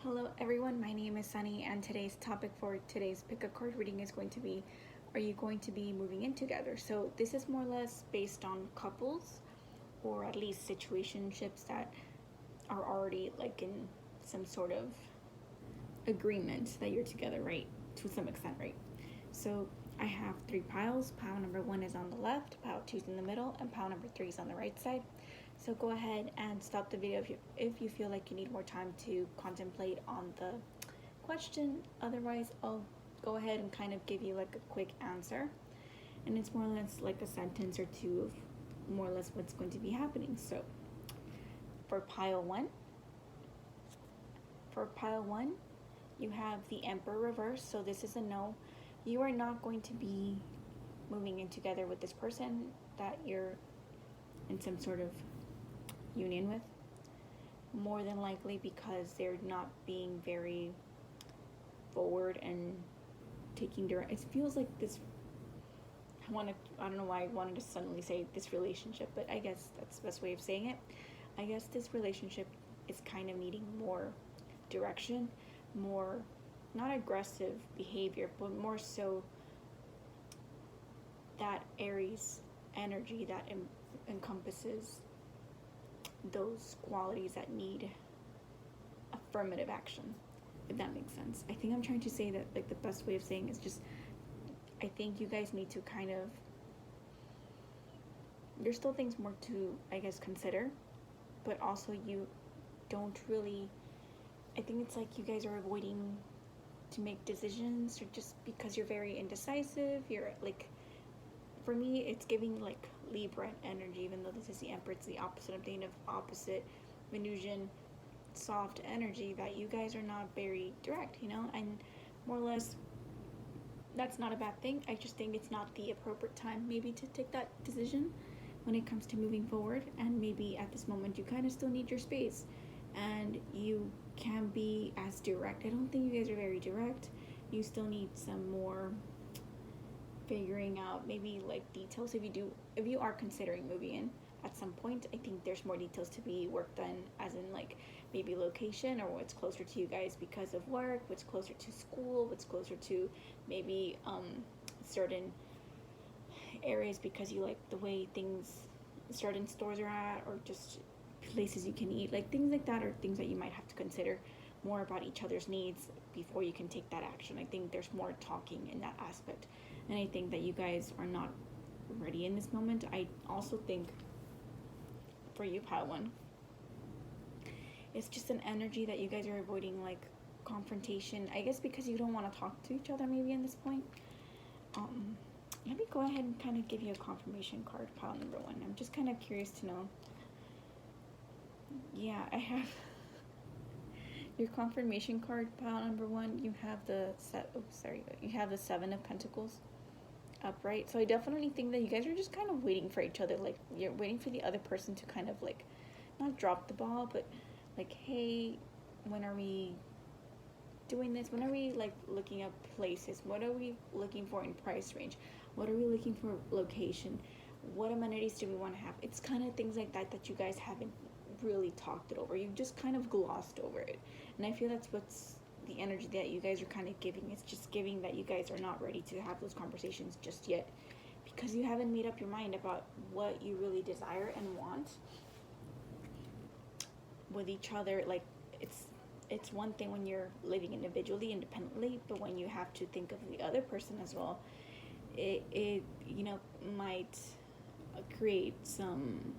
Hello everyone, my name is Sunny and today's topic for today's pick a card reading is going to be, are you going to be moving in together? So this is more or less based on couples or at least situationships that are already like in some sort of agreement that you're together, right? To some extent, right? So I have three piles. Pile number one is on the left, pile two is in the middle, and pile number three is on the right side. So go ahead and stop the video if you feel like you need more time to contemplate on the question. Otherwise, I'll go ahead and kind of give you like a quick answer. And it's more or less like a sentence or two of more or less what's going to be happening. So for pile one, you have the Emperor reverse. So this is a no. You are not going to be moving in together with this person that you're in some sort of union with, more than likely because they're not being very forward and taking direct. It feels like this. I don't know why I wanted to suddenly say this relationship, but I guess that's the best way of saying it. I guess this relationship is kind of needing more direction, more not aggressive behavior, but more so that Aries energy that encompasses those qualities that need affirmative action, if that makes sense. I think I'm trying to say that like the best way of saying is just I think you guys need to kind of, there's still things more to I guess consider, but also you don't really, I think it's like you guys are avoiding to make decisions or just because you're very indecisive. You're like, for me it's giving like Libra energy, even though this is the Emperor, it's the opposite. I'm thinking of opposite Venusian soft energy, that you guys are not very direct, and more or less that's not a bad thing. I just think it's not the appropriate time maybe to take that decision when it comes to moving forward, and maybe at this moment you kind of still need your space and you can be as direct. I don't think you guys are very direct. You still need some more figuring out, maybe like details. If you are considering moving in at some point, I think there's more details to be worked on, as in like maybe location or what's closer to you guys because of work, what's closer to school, what's closer to maybe certain areas because you like the way things certain stores are at, or just places you can eat, like things like that, or things that you might have to consider more about each other's needs before you can take that action. I think there's more talking in that aspect, and I think that you guys are not ready in this moment. I also think for you, pile one, it's just an energy that you guys are avoiding, like confrontation, I guess because you don't want to talk to each other maybe in this point. Let me go ahead and kind of give you a confirmation card, pile number one. I'm just kind of curious to know. Yeah, I have your confirmation card, pile number one. You have you have the Seven of Pentacles upright. So I definitely think that you guys are just kind of waiting for each other. Like you're waiting for the other person to kind of like not drop the ball, but like, hey, when are we doing this? When are we like looking up places? What are we looking for in price range? What are we looking for location? What amenities do we want to have? It's kind of things like that that you guys haven't really talked it over. You've just kind of glossed over it. And I feel that's what's the energy that you guys are kind of giving. It's just giving that you guys are not ready to have those conversations just yet, because you haven't made up your mind about what you really desire and want with each other. Like it's one thing when you're living individually, independently, but when you have to think of the other person as well, it might create some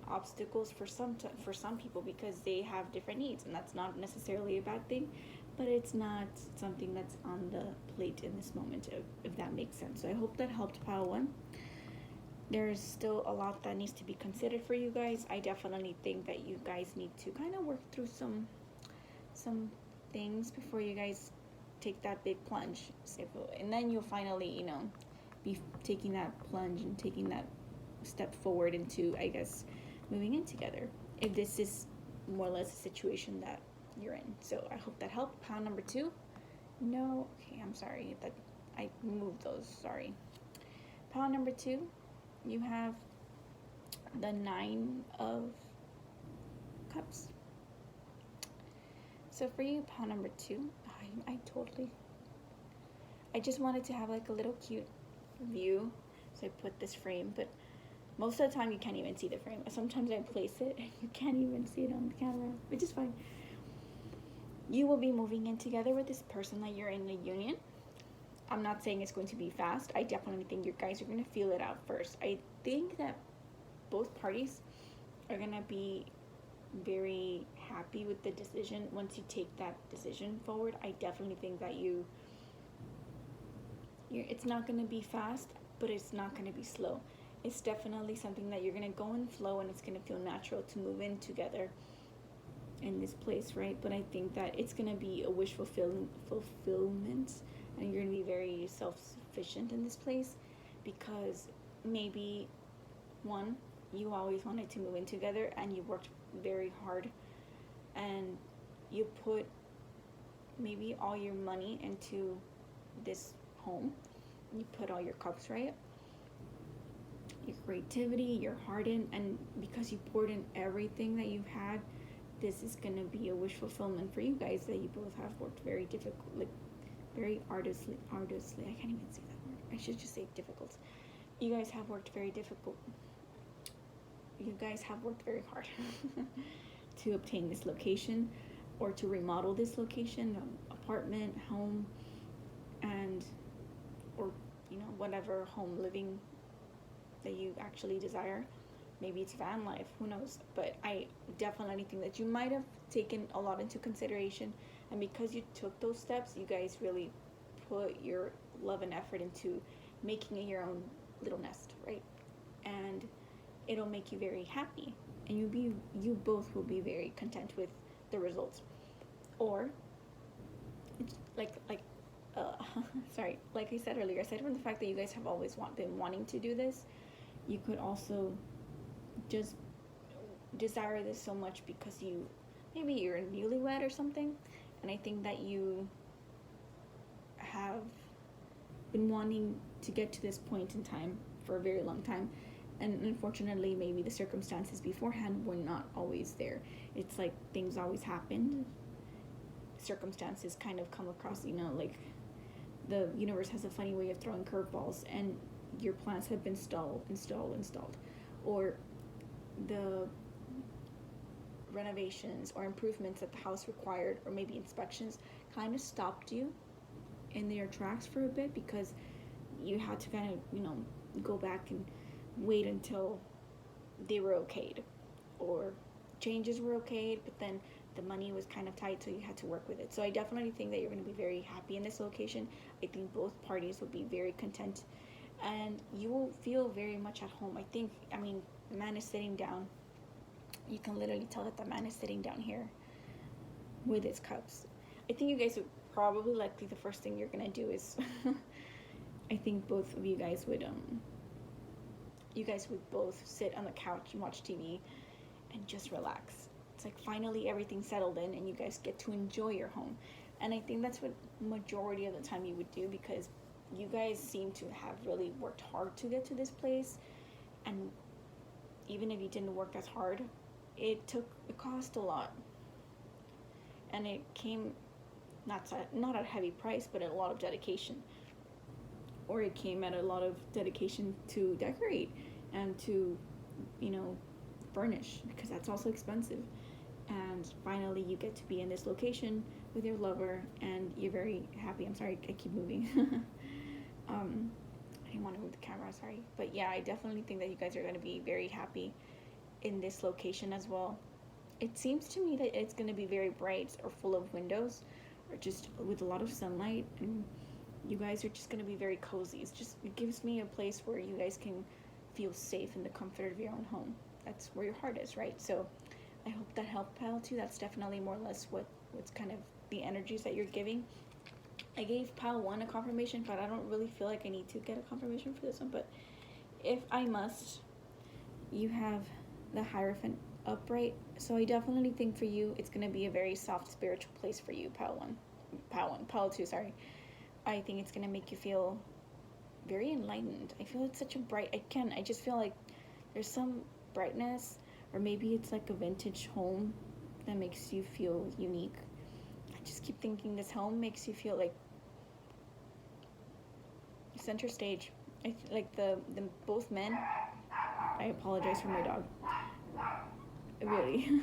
obstacles for some people, because they have different needs, and that's not necessarily a bad thing, but it's not something that's on the plate in this moment, if that makes sense. So I hope that helped, pile one. There's still a lot that needs to be considered for you guys. I definitely think that you guys need to kind of work through some things before you guys take that big plunge, and then you'll finally be taking that plunge and taking that step forward into, I guess, moving in together, if this is more or less a situation that you're in. So I hope that helped. Pile number two, no, okay, I'm sorry that I moved those, sorry. Pile number two, you have the Nine of Cups. So for you, pile number 2, I just wanted to have like a little cute view, so I put this frame, but most of the time you can't even see the frame. Sometimes I place it and you can't even see it on the camera, which is fine. You will be moving in together with this person that you're in a union. I'm not saying it's going to be fast. I definitely think you guys are going to feel it out first. I think that both parties are going to be very happy with the decision once you take that decision forward. I definitely think that it's not going to be fast, but it's not going to be slow. It's definitely something that you're going to go in flow, and it's going to feel natural to move in together in this place, right? But I think that it's going to be a wish fulfillment, and you're going to be very self-sufficient in this place, because maybe, one, you always wanted to move in together and you worked very hard and you put maybe all your money into this home. You put all your cups, right? Your creativity, your heart in, and because you poured in everything that you've had, this is going to be a wish fulfillment for you guys, that you both have worked very difficult, like very artistly, I can't even say that word. I should just say difficult. You guys have worked very hard to obtain this location, or to remodel this location, apartment, home, and or whatever home living that you actually desire. Maybe it's van life, who knows? But I definitely think that you might have taken a lot into consideration, and because you took those steps, you guys really put your love and effort into making it your own little nest, right? And it'll make you very happy, and you both will be very content with the results. Or it's sorry, like I said earlier, aside from the fact that you guys have always been wanting to do this, you could also just desire this so much because maybe you're a newlywed or something, and I think that you have been wanting to get to this point in time for a very long time, and unfortunately maybe the circumstances beforehand were not always there. It's like things always happened, circumstances kind of come across, like the universe has a funny way of throwing curveballs, and your plans have been stalled, or the renovations or improvements that the house required, or maybe inspections, kind of stopped you in their tracks for a bit, because you had to kind of go back and wait until they were okayed, or changes were okayed, but then the money was kind of tight, so you had to work with it. So I definitely think that you're going to be very happy in this location. I think both parties will be very content, and you will feel very much at home. The man is sitting down. You can literally tell that the man is sitting down here with his cups. I think you guys would probably, likely, the first thing you're going to do is I think both of you guys would both sit on the couch and watch TV and just relax. It's like finally everything's settled in and you guys get to enjoy your home. And I think that's what majority of the time you would do, because you guys seem to have really worked hard to get to this place, and even if you didn't work as hard, it cost a lot, and it came not at a heavy price, but at a lot of dedication, or it came at a lot of dedication to decorate and to furnish, because that's also expensive. And finally you get to be in this location with your lover, and you're very happy. I'm sorry, I keep moving. I didn't want to move the camera, sorry. But yeah, I definitely think that you guys are going to be very happy in this location as well. It seems to me that it's going to be very bright, or full of windows, or just with a lot of sunlight, and you guys are just going to be very cozy. It gives me a place where you guys can feel safe in the comfort of your own home. That's where your heart is, right? So I hope that helped, pile 2. That's definitely more or less what's kind of the energies that you're giving. I gave pile 1 a confirmation, but I don't really feel like I need to get a confirmation for this one. But if I must, you have the Hierophant upright. So I definitely think for you, it's going to be a very soft spiritual place for you, pile 2, sorry. I think it's going to make you feel very enlightened. I feel it's such a bright, I just feel like there's some brightness, or maybe it's like a vintage home that makes you feel unique. just keep thinking this home makes you feel like center stage. Like the both men. I apologize for my dog. Really.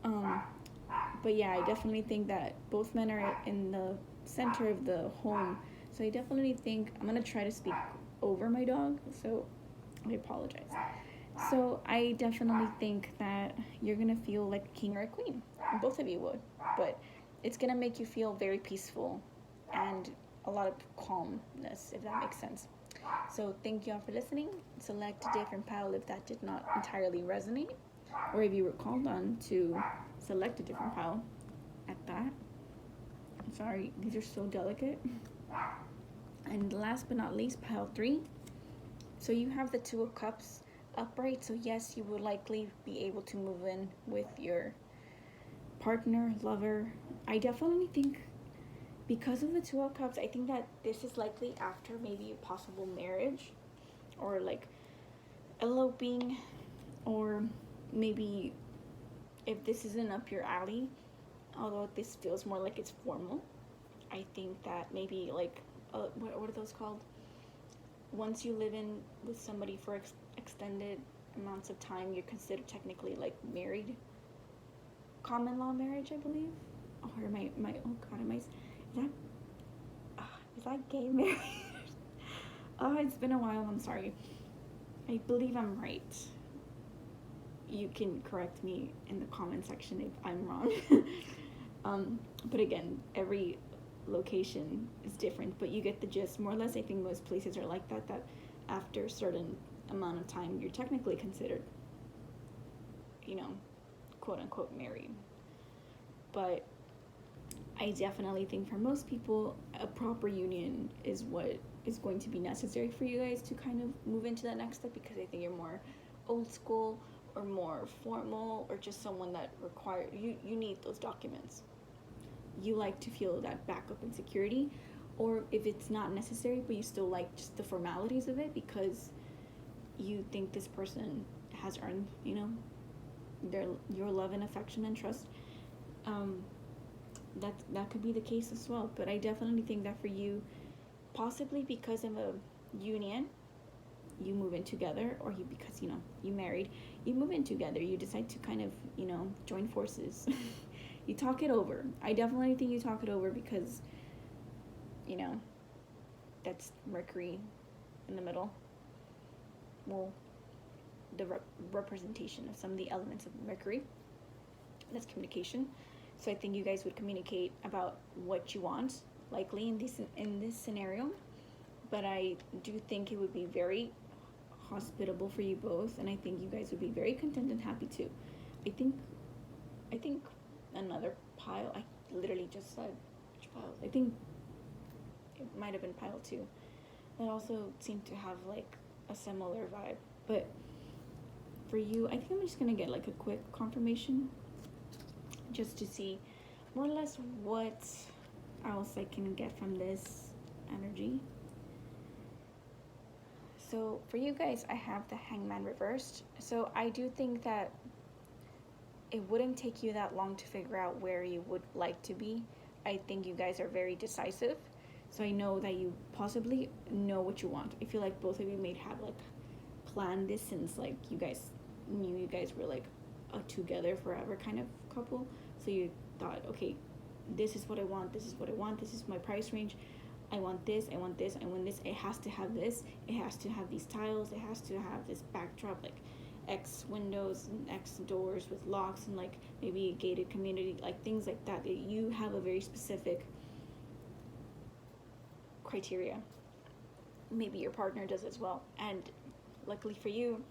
um, but yeah, I definitely think that both men are in the center of the home. So I definitely think I'm gonna try to speak over my dog. So I apologize. So I definitely think that you're gonna feel like a king or a queen. Both of you would, but it's gonna make you feel very peaceful and a lot of calmness, if that makes sense. So thank you all for listening. Select a different pile if that did not entirely resonate, or if you were called on to select a different pile at that. I'm sorry, these are so delicate. And last but not least, pile 3. So you have the Two of Cups upright, so yes, you would likely be able to move in with your partner, lover. I definitely think because of the Two of Cups, I think that this is likely after maybe a possible marriage, or like eloping, or maybe if this isn't up your alley, although this feels more like it's formal, I think that maybe like what are those called? Once you live in with somebody for extended amounts of time, you're considered technically like married. Common law marriage, I believe. Or oh god, is that gay marriage? Oh, it's been a while. I'm sorry. I believe I'm right. You can correct me in the comment section if I'm wrong. But again, every location is different, but you get the gist. More or less, I think most places are like that, that after a certain amount of time, you're technically considered, quote unquote married. But I definitely think for most people, a proper union is what is going to be necessary for you guys to kind of move into that next step, because I think you're more old school or more formal, or just someone that you need those documents. You like to feel that backup and security, or if it's not necessary, but you still like just the formalities of it because you think this person has earned, your love and affection and trust. That could be the case as well. But I definitely think that for you, possibly because of a union, you move in together, or because you married, you move in together, you decide to kind of join forces. You talk it over. I definitely think you talk it over because that's Mercury in the middle. Well, the representation of some of the elements of Mercury, that's communication. So I think you guys would communicate about what you want, likely in this scenario. But I do think it would be very hospitable for you both, and I think you guys would be very content and happy too. I think another pile, I literally just said which piles. I think it might have been pile 2. That also seemed to have like a similar vibe. But for you, I think I'm just gonna get like a quick confirmation just to see more or less what else I can get from this energy. So for you guys, I have the Hangman reversed. So I do think that it wouldn't take you that long to figure out where you would like to be. I think you guys are very decisive. So I know that you possibly know what you want. I feel like both of you may have like planned this since like you guys knew you guys were like a together forever kind of couple. So you thought, okay, this is what I want, this is what I want, this is my price range. I want this, I want this, I want this. It has to have this, it has to have these tiles, it has to have this backdrop, like X windows and X doors with locks, and like maybe a gated community, like things like that. You have a very specific criteria. Maybe your partner does as well. And luckily for you,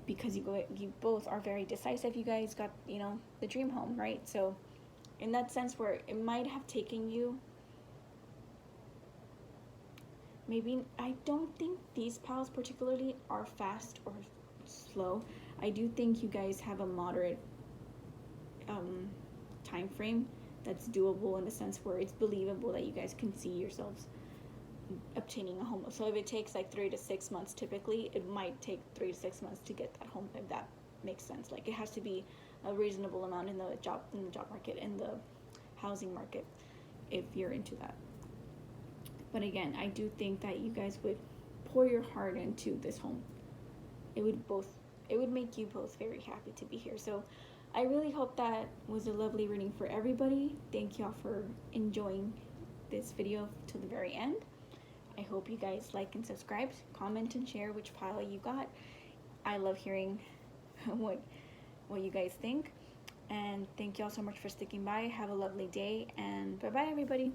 because you both are very decisive, you guys got the dream home, right? So in that sense, where it might have taken you maybe, I don't think these piles particularly are fast or slow. I do think you guys have a moderate time frame that's doable, in the sense where it's believable that you guys can see yourselves obtaining a home. So if it takes like 3 to 6 months, typically it might take 3 to 6 months to get that home, if that makes sense. Like it has to be a reasonable amount in the job market, in the housing market if you're into that. But again, I do think that you guys would pour your heart into this home. It would make you both very happy to be here. So I really hope that was a lovely reading for everybody. Thank y'all for enjoying this video to the very end. I hope you guys like and subscribe, comment and share which pile you got. I love hearing what you guys think. And thank y'all so much for sticking by. Have a lovely day, and bye-bye everybody.